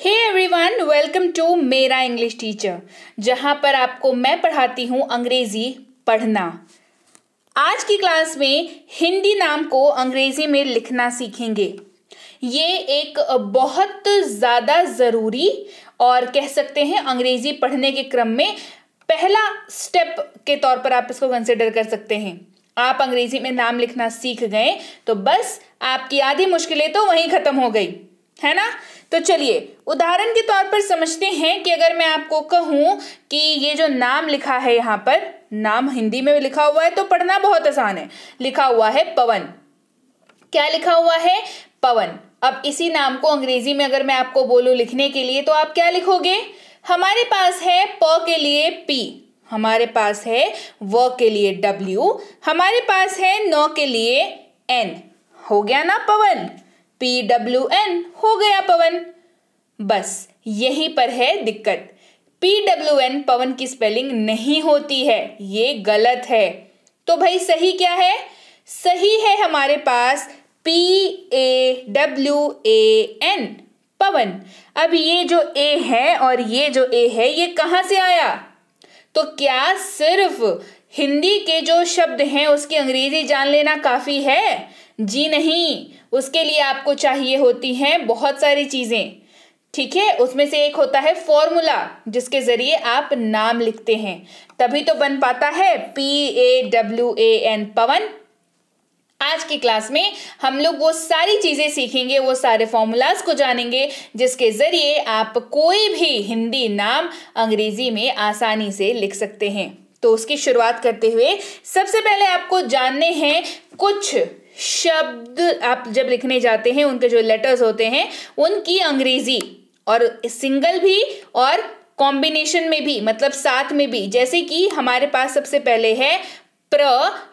Hey everyone, welcome to मेरा English teacher, जहां पर आपको मैं पढ़ाती हूं अंग्रेजी पढ़ना। आज की क्लास में हिंदी नाम को अंग्रेजी में लिखना सीखेंगे। ये एक बहुत ज़्यादा ज़रूरी और कह सकते हैं अंग्रेजी पढ़ने के क्रम में पहला स्टेप के तौर पर आप इसको कंसिडर कर सकते हैं। आप अंग्रेजी में नाम लिखना सीख गए तो बस आपकी आधी मुश्किलें तो वहीं खत्म हो गई, है ना। तो चलिए उदाहरण के तौर पर समझते हैं कि अगर मैं आपको कहूं कि ये जो नाम लिखा है, यहाँ पर नाम हिंदी में लिखा हुआ है तो पढ़ना बहुत आसान है। लिखा हुआ है पवन। क्या लिखा हुआ है? पवन। अब इसी नाम को अंग्रेजी में अगर मैं आपको बोलूं लिखने के लिए तो आप क्या लिखोगे? हमारे पास है प के लिए P, हमारे पास है व के लिए W, हमारे पास है न के लिए N। हो गया ना पवन। PWN हो गया पवन। बस यहीं पर है दिक्कत। PWN पवन की स्पेलिंग नहीं होती है, ये गलत है। तो भाई सही क्या है? सही है हमारे पास PAWAN पवन। अब ये जो A है और ये जो A है ये कहाँ से आया? तो क्या सिर्फ हिंदी के जो शब्द हैं उसकी अंग्रेजी जान लेना काफी है? जी नहीं, उसके लिए आपको चाहिए होती हैं बहुत सारी चीजें। ठीक है, उसमें से एक होता है फॉर्मूला, जिसके जरिए आप नाम लिखते हैं, तभी तो बन पाता है PAWAN पवन। आज की क्लास में हम लोग वो सारी चीजें सीखेंगे, वो सारे फॉर्मूलाज को जानेंगे जिसके जरिए आप कोई भी हिंदी नाम अंग्रेजी में आसानी से लिख सकते हैं। तो उसकी शुरुआत करते हुए सबसे पहले आपको जानने हैं कुछ शब्द। आप जब लिखने जाते हैं उनके जो लेटर्स होते हैं उनकी अंग्रेजी, और सिंगल भी और कॉम्बिनेशन में भी, मतलब साथ में भी। जैसे कि हमारे पास सबसे पहले है प्र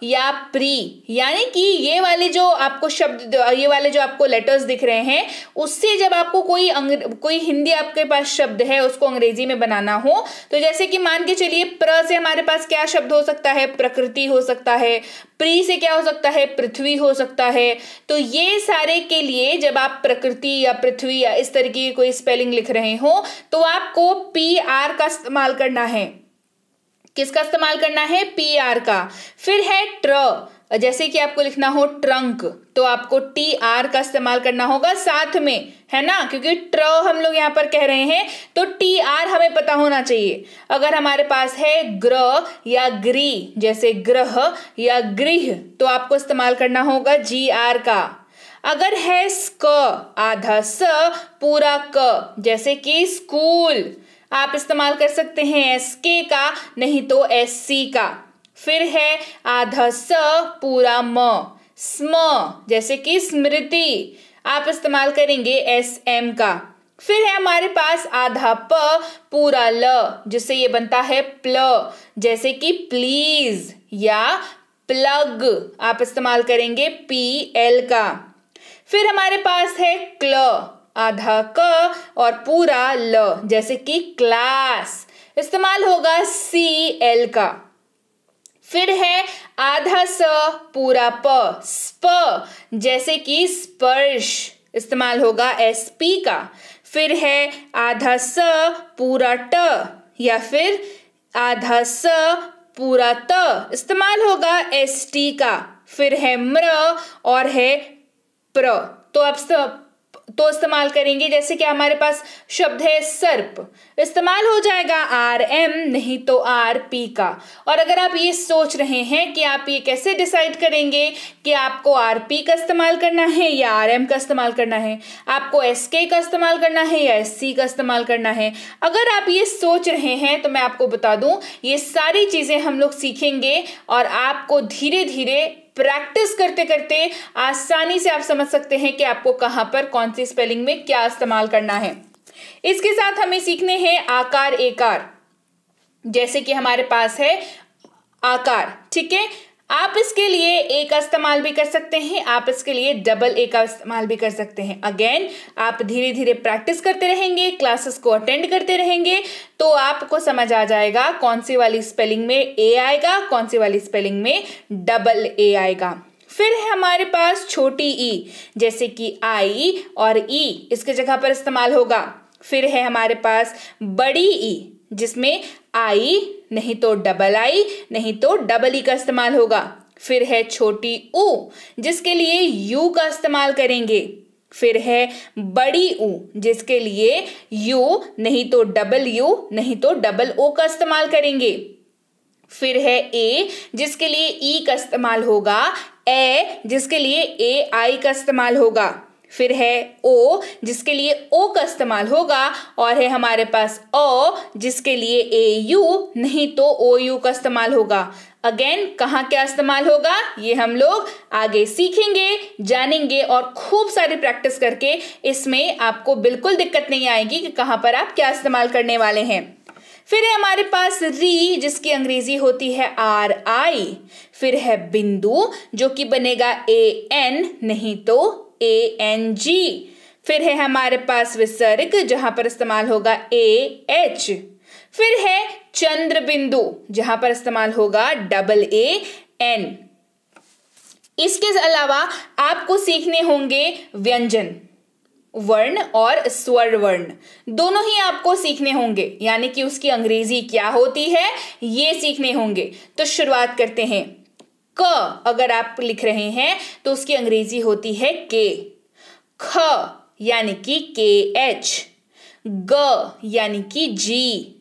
या प्री, यानी कि ये वाले जो आपको शब्द, ये वाले जो आपको लेटर्स दिख रहे हैं, उससे जब आपको कोई हिंदी आपके पास शब्द है उसको अंग्रेजी में बनाना हो, तो जैसे कि मान के चलिए प्र से हमारे पास क्या शब्द हो सकता है? प्रकृति हो सकता है। प्री से क्या हो सकता है? पृथ्वी हो सकता है। तो ये सारे के लिए जब आप प्रकृति या पृथ्वी या इस तरीके की कोई स्पेलिंग लिख रहे हो तो आपको PR का इस्तेमाल करना है। किसका इस्तेमाल करना है? PR का। फिर है ट्र, जैसे कि आपको लिखना हो ट्रंक तो आपको TR का इस्तेमाल करना होगा साथ में, है ना, क्योंकि ट्र हम लोग यहाँ पर कह रहे हैं तो TR हमें पता होना चाहिए। अगर हमारे पास है ग्रह या ग्री, जैसे ग्रह या गृह, तो आपको इस्तेमाल करना होगा GR का। अगर है स्क, आधा स पूरा क, जैसे कि स्कूल, आप इस्तेमाल कर सकते हैं SK का, नहीं तो SC का। फिर है आधा स पूरा म, स्म, जैसे कि स्मृति, आप इस्तेमाल करेंगे SM का। फिर है हमारे पास आधा प पूरा ल, जिससे ये बनता है प्ल, जैसे कि प्लीज या प्लग, आप इस्तेमाल करेंगे PL का। फिर हमारे पास है क्ल, आधा क और पूरा ल, जैसे कि क्लास, इस्तेमाल होगा CL का। फिर है आधा स पूरा प, स्प, जैसे कि स्पर्श, इस्तेमाल होगा SP का। फिर है आधा स पूरा ट या फिर आधा स पूरा त, इस्तेमाल होगा ST का। फिर है म्र और है प्र, तो आप तो इस्तेमाल करेंगे, जैसे कि हमारे पास शब्द है सर्प, इस्तेमाल हो जाएगा RM नहीं तो RP का। और अगर आप ये सोच रहे हैं कि आप ये कैसे डिसाइड करेंगे कि आपको RP का इस्तेमाल करना है या RM का इस्तेमाल करना है, आपको SK का इस्तेमाल करना है या SC का इस्तेमाल करना है, अगर आप ये सोच रहे हैं तो मैं आपको बता दूं ये सारी चीजें हम लोग सीखेंगे और आपको धीरे धीरे प्रैक्टिस करते करते आसानी से आप समझ सकते हैं कि आपको कहां पर कौन सी स्पेलिंग में क्या इस्तेमाल करना है। इसके साथ हमें सीखने हैं आकार एकार। जैसे कि हमारे पास है आकार, ठीक है, आप इसके लिए A का इस्तेमाल भी कर सकते हैं, आप इसके लिए डबल A का इस्तेमाल भी कर सकते हैं। अगेन आप धीरे धीरे प्रैक्टिस करते रहेंगे, क्लासेस को अटेंड करते रहेंगे, तो आपको समझ आ जाएगा कौन सी वाली स्पेलिंग में A आएगा, कौन सी वाली स्पेलिंग में डबल A आएगा। फिर है हमारे पास छोटी ई, जैसे कि आई और ई इसके जगह पर इस्तेमाल होगा। फिर है हमारे पास बड़ी ई, जिसमें आई नहीं तो डबल आई नहीं तो डबल ई का इस्तेमाल होगा। फिर है छोटी ऊ, जिसके लिए यू का इस्तेमाल करेंगे। फिर है बड़ी ऊ, जिसके लिए यू नहीं तो डबल यू नहीं तो डबल ओ का इस्तेमाल करेंगे। फिर है ए, जिसके लिए ई का इस्तेमाल होगा। ए, जिसके लिए ए आई का इस्तेमाल होगा। फिर है ओ, जिसके लिए ओ का इस्तेमाल होगा। और है हमारे पास ओ, जिसके लिए ए यू नहीं तो ओ यू का इस्तेमाल होगा। अगेन कहाँ क्या इस्तेमाल होगा ये हम लोग आगे सीखेंगे, जानेंगे और खूब सारी प्रैक्टिस करके इसमें आपको बिल्कुल दिक्कत नहीं आएगी कि कहाँ पर आप क्या इस्तेमाल करने वाले हैं। फिर है हमारे पास री, जिसकी अंग्रेजी होती है आर आई। फिर है बिंदु, जो कि बनेगा ए एन नहीं तो ए एन जी। फिर है हमारे पास विसर्ग, जहां पर इस्तेमाल होगा ए एच। फिर है चंद्र बिंदु, जहां पर इस्तेमाल होगा डबल ए एन। इसके अलावा आपको सीखने होंगे व्यंजन वर्ण और स्वर वर्ण, दोनों ही आपको सीखने होंगे, यानी कि उसकी अंग्रेजी क्या होती है ये सीखने होंगे। तो शुरुआत करते हैं। क अगर आप लिख रहे हैं तो उसकी अंग्रेजी होती है के। ख यानी कि के एच। ग यानी कि जी।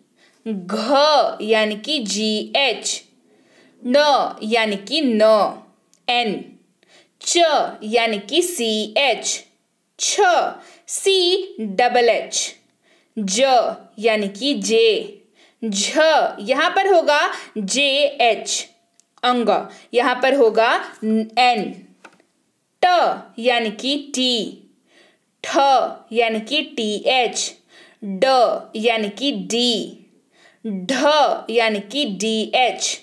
घ यानी कि जी एच। न यानी कि न एन। च यानी कि सी एच। छ सी डबल एच। ज यानी कि जे। झ यहां पर होगा जे एच। अंग यहां पर होगा एन। ट यानी कि टी। ठ यानी कि टी एच। ड यानी कि डी। ढ यानी कि डी एच।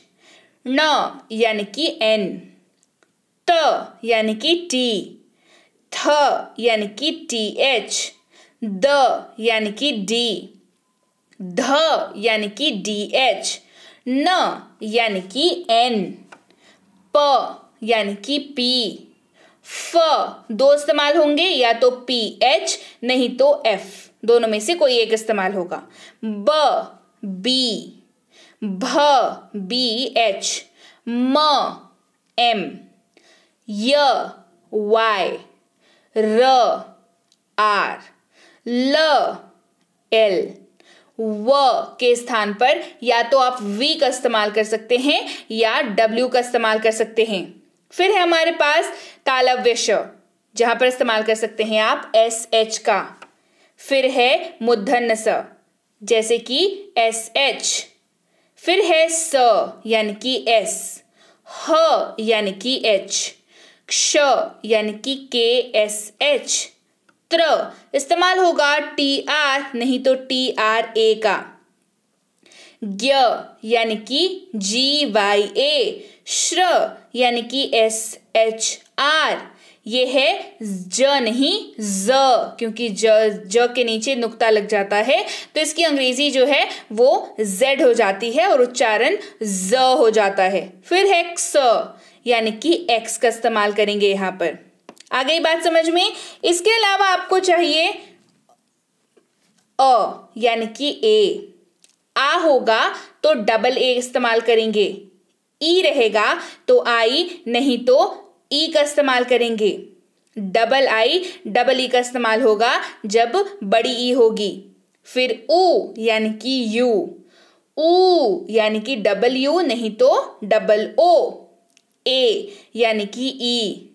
न यानी कि एन। त यानी कि टी। थ यानी कि टी एच। द यानी कि डी। ध यानी कि डी एच। न यानी कि एन। प यानी कि पी। फ दो इस्तेमाल होंगे, या तो पी एच नहीं तो एफ, दोनों में से कोई एक इस्तेमाल होगा। ब बी। भ बी एच। म एम। य वाई। र आर। ल एल। व के स्थान पर या तो आप वी का इस्तेमाल कर सकते हैं या डब्ल्यू का इस्तेमाल कर सकते हैं। फिर है हमारे पास तालव्य श, जहां पर इस्तेमाल कर सकते हैं आप एस एच का। फिर है मूर्धन्य स, जैसे कि एस एच। फिर है स यानी कि एस। ह यानी कि एच। क्ष यानी कि के एस एच। त्र इस्तेमाल होगा टी आर नहीं तो टी आर ए का। ज्ञ यानी कि जी वाई ए। श्र यानी कि एस एच आर। ये है ज नहीं ज, क्योंकि ज के नीचे नुक्ता लग जाता है तो इसकी अंग्रेजी जो है वो जेड हो जाती है और उच्चारण ज हो जाता है। फिर है क्स यानी कि एक्स का इस्तेमाल करेंगे यहां पर। आ गई बात समझ में। इसके अलावा आपको चाहिए अ यानी कि ए। आ होगा तो डबल ए इस्तेमाल करेंगे। ई रहेगा तो आई नहीं तो ई का इस्तेमाल करेंगे। डबल आई डबल ई का इस्तेमाल होगा जब बड़ी ई होगी। फिर ऊ यानी कि यू। ऊ यानी कि डबल यू नहीं तो डबल ओ। ए यानी कि ई।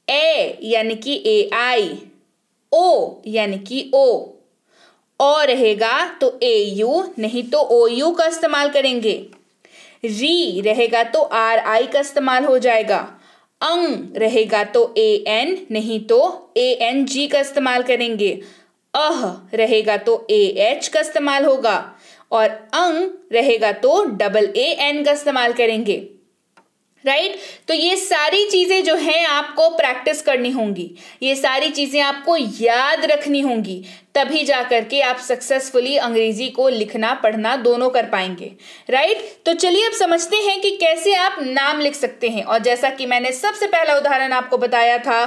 ए यानी कि ए आई। ओ यानी कि ओ। रहेगा तो ए यू नहीं तो ओ यू का इस्तेमाल करेंगे। री रहेगा तो आर आई का इस्तेमाल हो जाएगा। अंग रहेगा तो ए एन नहीं तो ए एन जी का इस्तेमाल करेंगे। अह रहेगा तो ए एच का इस्तेमाल होगा और अंग रहेगा तो डबल ए एन का इस्तेमाल करेंगे। राइट तो ये सारी चीजें जो हैं आपको प्रैक्टिस करनी होंगी, ये सारी चीजें आपको याद रखनी होंगी, तभी जाकर के आप सक्सेसफुली अंग्रेजी को लिखना पढ़ना दोनों कर पाएंगे। राइट तो चलिए अब समझते हैं कि कैसे आप नाम लिख सकते हैं। और जैसा कि मैंने सबसे पहला उदाहरण आपको बताया था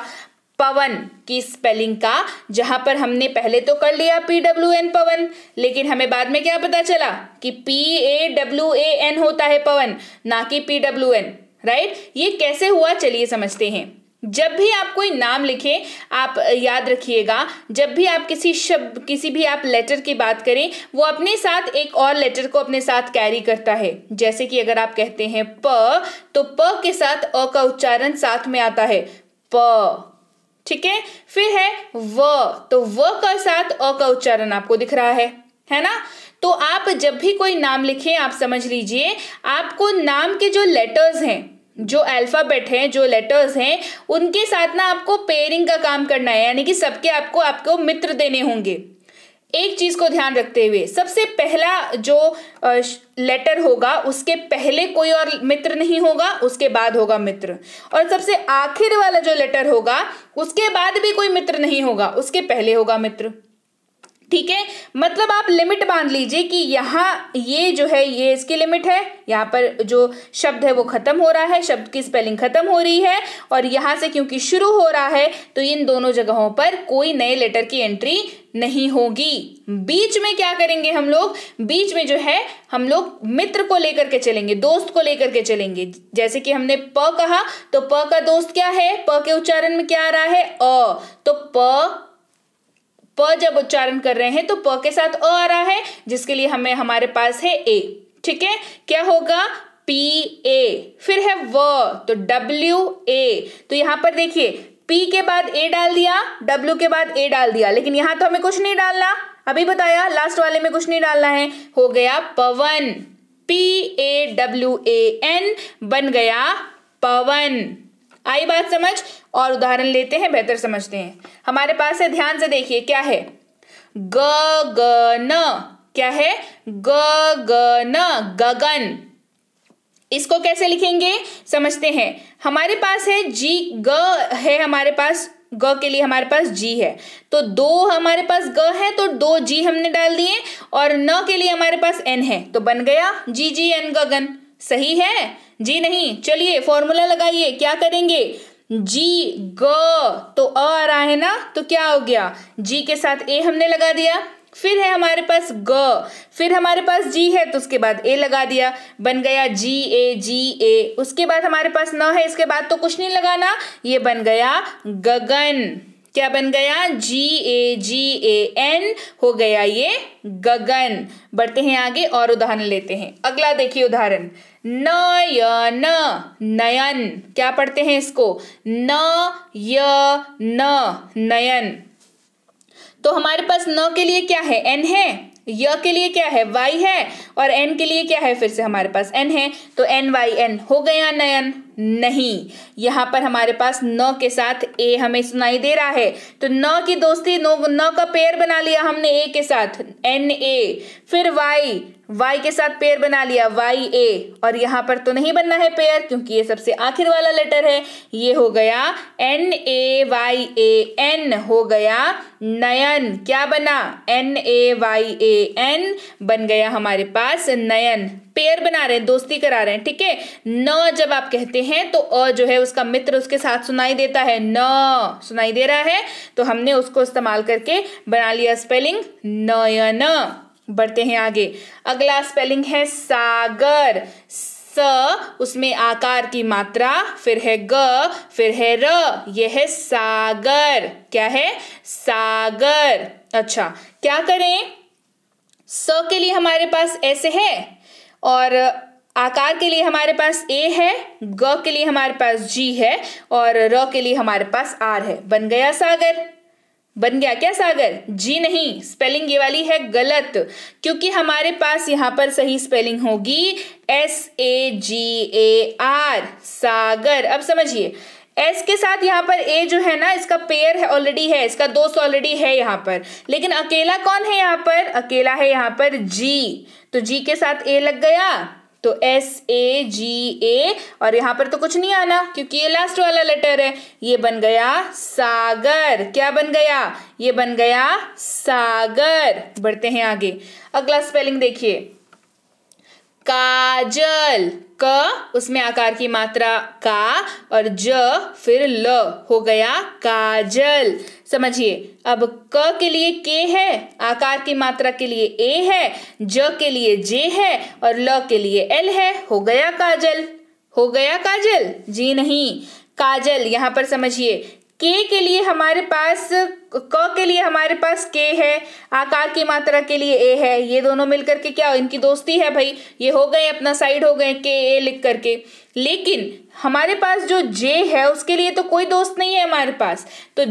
पवन की स्पेलिंग का, जहां पर हमने पहले तो कर लिया PWN पवन, लेकिन हमें बाद में क्या पता चला कि PAWAN होता है पवन, ना कि PWN, राइट। ये कैसे हुआ चलिए समझते हैं। जब भी आप कोई नाम लिखें, आप याद रखिएगा, जब भी आप किसी शब्द, किसी भी आप लेटर की बात करें, वो अपने साथ एक और लेटर को अपने साथ कैरी करता है। जैसे कि अगर आप कहते हैं प, तो प के साथ अ का उच्चारण साथ में आता है, प, ठीक है। फिर है व, तो व का साथ अ का उच्चारण आपको दिख रहा है ना। तो आप जब भी कोई नाम लिखें, आप समझ लीजिए आपको नाम के जो लेटर्स हैं, जो अल्फाबेट हैं, जो लेटर्स हैं, उनके साथ ना आपको पेयरिंग का काम करना है, यानी कि सबके आपको मित्र देने होंगे। एक चीज को ध्यान रखते हुए, सबसे पहला जो लेटर होगा उसके पहले कोई और मित्र नहीं होगा, उसके बाद होगा मित्र। और सबसे आखिर वाला जो लेटर होगा उसके बाद भी कोई मित्र नहीं होगा, उसके पहले होगा मित्र, ठीक है। मतलब आप लिमिट बांध लीजिए कि यहाँ ये जो है ये इसकी लिमिट है, यहाँ पर जो शब्द है वो खत्म हो रहा है, शब्द की स्पेलिंग खत्म हो रही है, और यहाँ से क्योंकि शुरू हो रहा है तो इन दोनों जगहों पर कोई नए लेटर की एंट्री नहीं होगी। बीच में क्या करेंगे हम लोग, बीच में जो है हम लोग मित्र को लेकर के चलेंगे, दोस्त को लेकर के चलेंगे। जैसे कि हमने प कहा, तो प का दोस्त क्या है, प के उच्चारण में क्या आ रहा है, अ, तो प जब उच्चारण कर रहे हैं तो प के साथ अ आ रहा है, जिसके लिए हमारे पास है ए, ठीक है। क्या होगा, PA। फिर है व, तो WA। तो यहां पर देखिए P के बाद A डाल दिया, W के बाद A डाल दिया, लेकिन यहां तो हमें कुछ नहीं डालना, अभी बताया लास्ट वाले में कुछ नहीं डालना है, हो गया पवन, PAWAN बन गया पवन। आई बात समझ। और उदाहरण लेते हैं, बेहतर समझते हैं। हमारे पास है, ध्यान से देखिए क्या है, गगन, क्या है, गगन, गगन। इसको कैसे लिखेंगे समझते हैं। हमारे पास है जी, ग है हमारे पास, ग के लिए हमारे पास जी है, तो दो हमारे पास ग है तो दो जी हमने डाल दिए, और न के लिए हमारे पास एन है, तो बन गया GGN गगन। सही है, जी नहीं। चलिए फॉर्मूला लगाइए, क्या करेंगे, जी ग, तो अ आ रहा है ना, तो क्या हो गया, जी के साथ ए हमने लगा दिया, फिर है हमारे पास ग, फिर हमारे पास जी है तो उसके बाद ए लगा दिया, बन गया GA। उसके बाद हमारे पास न है, इसके बाद तो कुछ नहीं लगाना, ये बन गया गगन। क्या बन गया, GAN हो गया ये गगन। बढ़ते हैं आगे और उदाहरण लेते हैं। अगला देखिए उदाहरण, नयन, नयन। क्या पढ़ते हैं इसको, नयन। तो हमारे पास न के लिए क्या है, N है, य के लिए क्या है, Y है, और N के लिए क्या है, फिर से हमारे पास N है, तो NYN हो गया नयन। नहीं, यहाँ पर हमारे पास न के साथ ए हमें सुनाई दे रहा है, तो न की दोस्ती, न का पेयर बना लिया हमने ए के साथ, NA। फिर Y के साथ पेयर बना लिया, YA, और यहाँ पर तो नहीं बनना है पेयर क्योंकि ये सबसे आखिर वाला लेटर है, ये हो गया NAYAN हो गया नयन। क्या बना, NAYAN बन गया हमारे पास नयन। पेयर बना रहे हैं, दोस्ती करा रहे हैं, ठीक है। न जब आप कहते हैं तो अ जो है उसका मित्र उसके साथ सुनाई देता है, न सुनाई दे रहा है, तो हमने उसको इस्तेमाल करके बना लिया स्पेलिंग नयन। बढ़ते हैं आगे। अगला स्पेलिंग है सागर, स, उसमें आकार की मात्रा, फिर है ग, फिर है र, यह है सागर। क्या है, सागर। अच्छा, क्या करें, स के लिए हमारे पास ऐसे है, और आकार के लिए हमारे पास ए है, ग के लिए हमारे पास जी है, और र के लिए हमारे पास आर है, बन गया सागर। बन गया क्या सागर, जी नहीं, स्पेलिंग ये वाली है गलत, क्योंकि हमारे पास यहाँ पर सही स्पेलिंग होगी SAGAR, सागर। अब समझिए, एस के साथ यहाँ पर ए जो है ना, इसका पेयर है, ऑलरेडी है, इसका दोस्त ऑलरेडी है यहाँ पर, लेकिन अकेला कौन है यहाँ पर, अकेला है यहाँ पर जी, तो जी के साथ ए लग गया, तो SAGA, और यहाँ पर तो कुछ नहीं आना क्योंकि ये लास्ट वाला लेटर है, ये बन गया सागर। क्या बन गया, ये बन गया सागर। बढ़ते हैं आगे। अगला स्पेलिंग देखिए, काजल। क उसमें आकार की मात्रा का और ज फिर ल, हो गया काजल। समझिए, अब क के लिए के है, आकार की मात्रा के लिए ए है, ज के लिए जे है और ल के लिए एल है, हो गया काजल। हो गया काजल? जी नहीं, काजल। यहां पर समझिए, के लिए हमारे पास, क के लिए हमारे पास के है, आकार की मात्रा के लिए ए है, ये दोनों मिलकर के क्या, इनकी दोस्ती है भाई, ये हो गए अपना साइड हो गए के ए लिख करके। लेकिन हमारे पास जो जे है उसके लिए तो कोई दोस्त नहीं है हमारे पास, तो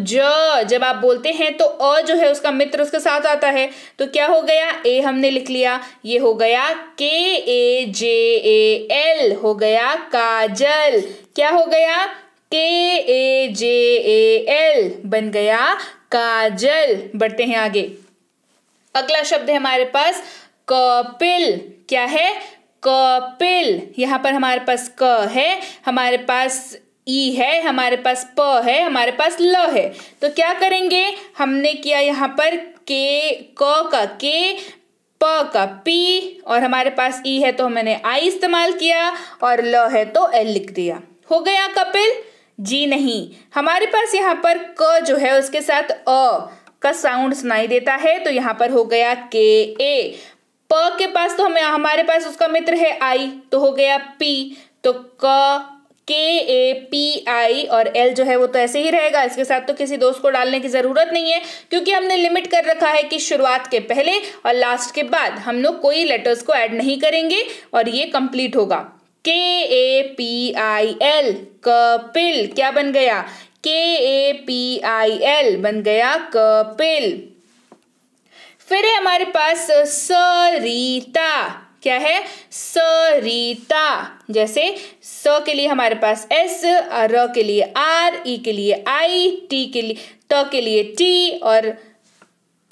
जब आप बोलते हैं तो अ जो है उसका मित्र उसके साथ आता है, तो क्या हो गया, ए हमने लिख लिया, ये हो गया के ए जे ए एल, हो गया काजल। क्या हो गया, के ए जे ए एल, बन गया काजल। बढ़ते हैं आगे। अगला शब्द है हमारे पास कपिल। क्या है, कपिल। यहाँ पर हमारे पास क है, हमारे पास ई है, हमारे पास प है, हमारे पास ल है। तो क्या करेंगे, हमने किया यहाँ पर क का के, प का पी और हमारे पास ई है तो मैंने आई इस्तेमाल किया और ल है तो एल लिख दिया, हो गया कपिल। जी नहीं, हमारे पास यहाँ पर क जो है उसके साथ अ का साउंड सुनाई देता है, तो यहाँ पर हो गया के ए। प के पास तो हमारे पास उसका मित्र है आई, तो हो गया पी, तो के ए पी आई और एल जो है वो तो ऐसे ही रहेगा, इसके साथ तो किसी दोस्त को डालने की जरूरत नहीं है, क्योंकि हमने लिमिट कर रखा है कि शुरुआत के पहले और लास्ट के बाद हम लोग कोई लेटर्स को ऐड नहीं करेंगे और ये कंप्लीट होगा। के A P I L, Kapil. क्या बन गया, के ए पी आई एल, बन गया कपिल। फिर है हमारे पास सरिता। क्या है, सरिता। जैसे स के लिए हमारे पास एस, र के लिए आर, ई के लिए आई, टी के लिए, त के लिए टी और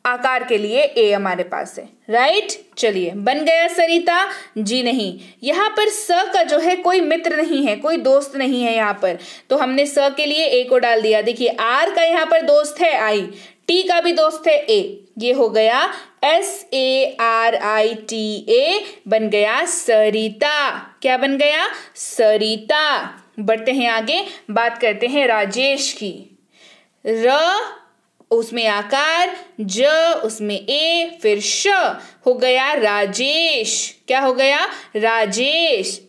आकार के लिए ए हमारे पास है, राइट। चलिए, बन गया सरिता। जी नहीं, यहाँ पर स का जो है कोई मित्र नहीं है, कोई दोस्त नहीं है यहाँ पर, तो हमने स के लिए ए को डाल दिया। देखिए, आर का यहाँ पर दोस्त है आई, टी का भी दोस्त है ए, ये हो गया SARITA, बन गया सरिता। क्या बन गया, सरिता। बढ़ते हैं आगे, बात करते हैं राजेश की। र उसमें आकार, ज उसमें ए, फिर श, हो गया राजेश। क्या हो गया, राजेश।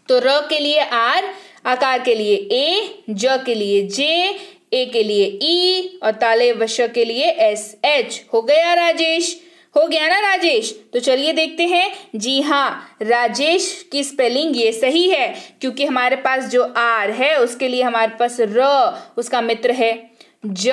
तो र के लिए आर, आकार के लिए ए, ज के लिए जे, ए के लिए ई और ताले वश के लिए SH, हो गया राजेश। हो गया ना राजेश। तो चलिए देखते हैं। जी हाँ, राजेश की स्पेलिंग ये सही है, क्योंकि हमारे पास जो आर है उसके लिए हमारे पास र उसका मित्र है, ज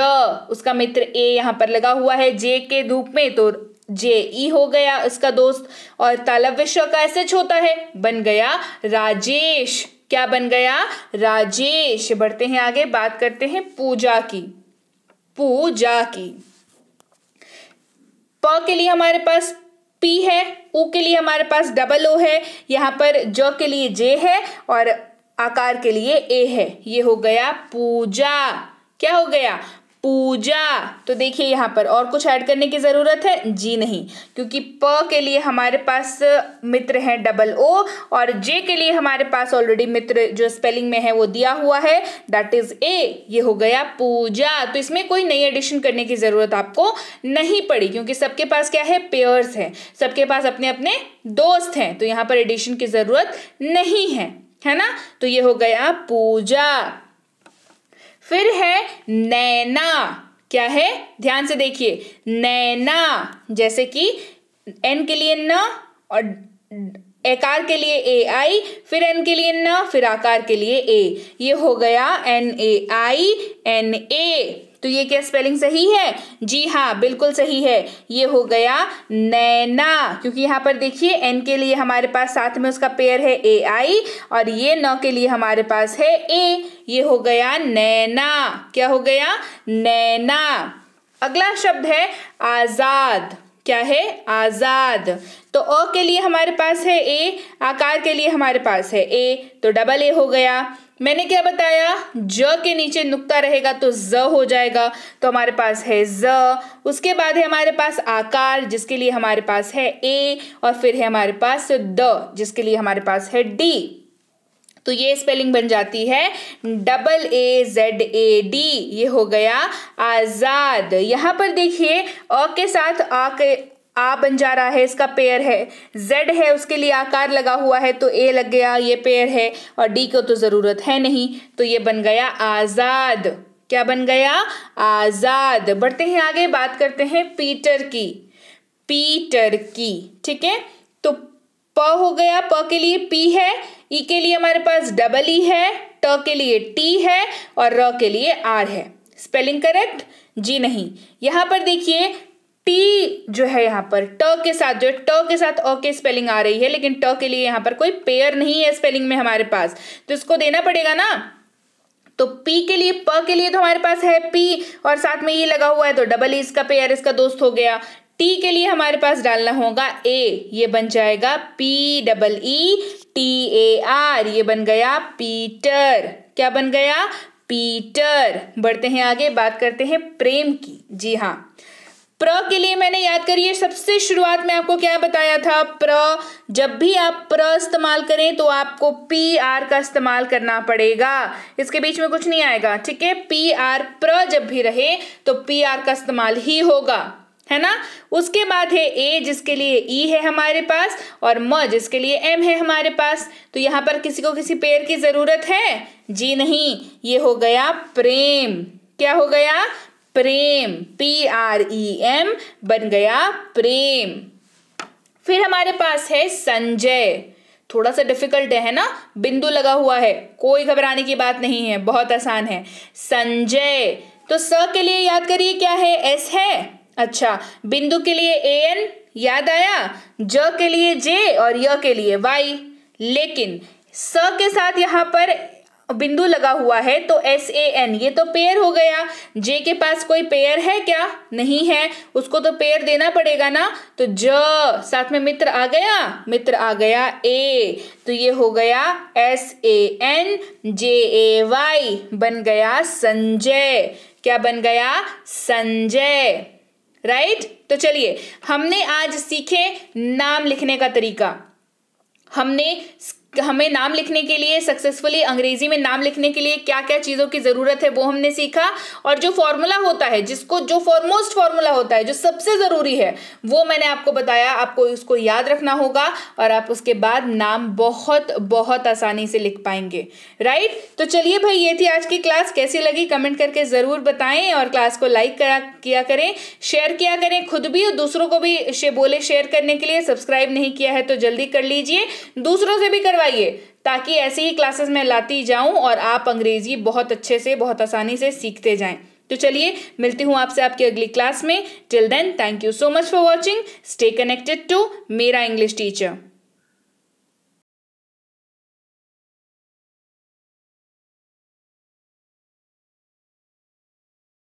उसका मित्र ए यहाँ पर लगा हुआ है जे के रूप में, तो जे ई हो गया उसका दोस्त, और तालब विश्व का SH होता है, बन गया राजेश। क्या बन गया, राजेश। बढ़ते हैं आगे, बात करते हैं पूजा की। पूजा की, प के लिए हमारे पास पी है, उ के लिए हमारे पास डबल ओ है, यहाँ पर ज के लिए जे है और आकार के लिए ए है, ये हो गया पूजा। क्या हो गया, पूजा। तो देखिए यहाँ पर और कुछ ऐड करने की जरूरत है, जी नहीं, क्योंकि प के लिए हमारे पास मित्र है डबल ओ और जे के लिए हमारे पास ऑलरेडी मित्र जो स्पेलिंग में है वो दिया हुआ है, दैट इज ए, ये हो गया पूजा। तो इसमें कोई नई एडिशन करने की जरूरत आपको नहीं पड़ी, क्योंकि सबके पास क्या है, पेयर्स है, सबके पास अपने अपने दोस्त हैं, तो यहाँ पर एडिशन की जरूरत नहीं है ना। तो ये हो गया पूजा। फिर है नैना। क्या है, ध्यान से देखिए, नैना। जैसे कि एन के लिए न और आकार के लिए ए आई, फिर एन के लिए न, फिर आकार के लिए ए, ये हो गया NAINA। तो ये क्या स्पेलिंग सही है, जी हाँ बिल्कुल सही है, ये हो गया नैना, क्योंकि यहाँ पर देखिए एन के लिए हमारे पास साथ में उसका पेयर है AI और ये न के लिए हमारे पास है ए, ये हो गया नैना। क्या हो गया, नैना। अगला शब्द है आजाद। क्या है? आजाद। तो अ के लिए हमारे पास है ए, आकार के लिए हमारे पास है ए, तो डबल ए हो गया। मैंने क्या बताया? ज के नीचे नुक्ता रहेगा तो ज हो जाएगा, तो हमारे पास है ज। उसके बाद है हमारे पास आकार, जिसके लिए हमारे पास है ए, और फिर है हमारे पास द, जिसके लिए हमारे पास है डी। तो ये स्पेलिंग बन जाती है AAZAD, ये हो गया आजाद। यहाँ पर देखिए अ के साथ आ बन जा रहा है, इसका पेयर है। जेड है, उसके लिए आकार लगा हुआ है तो ए लग गया, ये पेयर है, और डी को तो जरूरत है नहीं, तो ये बन गया आजाद। क्या बन गया? आजाद। बढ़ते हैं आगे, बात करते हैं पीटर की। पीटर की, ठीक है। तो प हो गया, प के लिए पी है, ई के लिए हमारे पास डबल ई है, ट के लिए टी है, और र के लिए आर है। Spelling correct? जी नहीं। यहां पर देखिए टी जो है, यहाँ पर ट के साथ जो है, ट के साथ अ के स्पेलिंग आ रही है, लेकिन ट के लिए यहाँ पर कोई पेयर नहीं है स्पेलिंग में हमारे पास, तो इसको देना पड़ेगा ना। तो पी के लिए, प के लिए तो हमारे पास है पी, और साथ में ये लगा हुआ है तो डबल ई इसका पेयर, इसका दोस्त हो गया। टी के लिए हमारे पास डालना होगा ए, ये बन जाएगा PEETAR, ये बन गया पीटर। क्या बन गया? पीटर। बढ़ते हैं आगे, बात करते हैं प्रेम की। जी हाँ, प्र के लिए मैंने याद करिए सबसे शुरुआत में आपको क्या बताया था? प्र, जब भी आप प्र इस्तेमाल करें तो आपको PR का इस्तेमाल करना पड़ेगा, इसके बीच में कुछ नहीं आएगा, ठीक है। PR, प्र जब भी रहे तो PR का इस्तेमाल ही होगा, है ना। उसके बाद है ए, जिसके लिए ई है हमारे पास, और म, जिसके लिए एम है हमारे पास। तो यहाँ पर किसी को किसी पेयर की जरूरत है? जी नहीं, ये हो गया प्रेम। क्या हो गया? प्रेम। PREM बन गया प्रेम। फिर हमारे पास है संजय। थोड़ा सा डिफिकल्ट है ना, बिंदु लगा हुआ है, कोई घबराने की बात नहीं है, बहुत आसान है। संजय। तो स के लिए याद करिए क्या है? एस है। अच्छा, बिंदु के लिए AN याद आया, ज के लिए J, और य के लिए Y। लेकिन स के साथ यहाँ पर बिंदु लगा हुआ है तो SAN, ये तो पेयर हो गया। J के पास कोई पेयर है क्या? नहीं है, उसको तो पेयर देना पड़ेगा ना। तो ज, साथ में मित्र आ गया, मित्र आ गया A, तो ये हो गया SANJAY, बन गया संजय। क्या बन गया? संजय, राइट। तो चलिए, हमने आज सीखे नाम लिखने का तरीका। हमें नाम लिखने के लिए, सक्सेसफुली अंग्रेजी में नाम लिखने के लिए क्या क्या चीजों की जरूरत है वो हमने सीखा, और जो फॉर्मूला होता है, जो फॉरमोस्ट फॉर्मूला होता है, जो सबसे जरूरी है, वो मैंने आपको बताया। आपको उसको याद रखना होगा और आप उसके बाद नाम बहुत बहुत आसानी से लिख पाएंगे, राइट। तो चलिए भाई, ये थी आज की क्लास। कैसी लगी कमेंट करके जरूर बताएं, और क्लास को लाइक किया करें, शेयर किया करें, खुद भी और दूसरों को भी बोले शेयर करने के लिए। सब्सक्राइब नहीं किया है तो जल्दी कर लीजिए, दूसरों से भी करवाइए, ताकि ऐसी ही क्लासेस मैं लाती जाऊं और आप अंग्रेजी बहुत अच्छे से, बहुत आसानी से सीखते जाएं। तो चलिए, मिलती हूं आपसे आपकी अगली क्लास में। Till then, thank you so much for watching. Stay connected to मेरा इंग्लिश टीचर।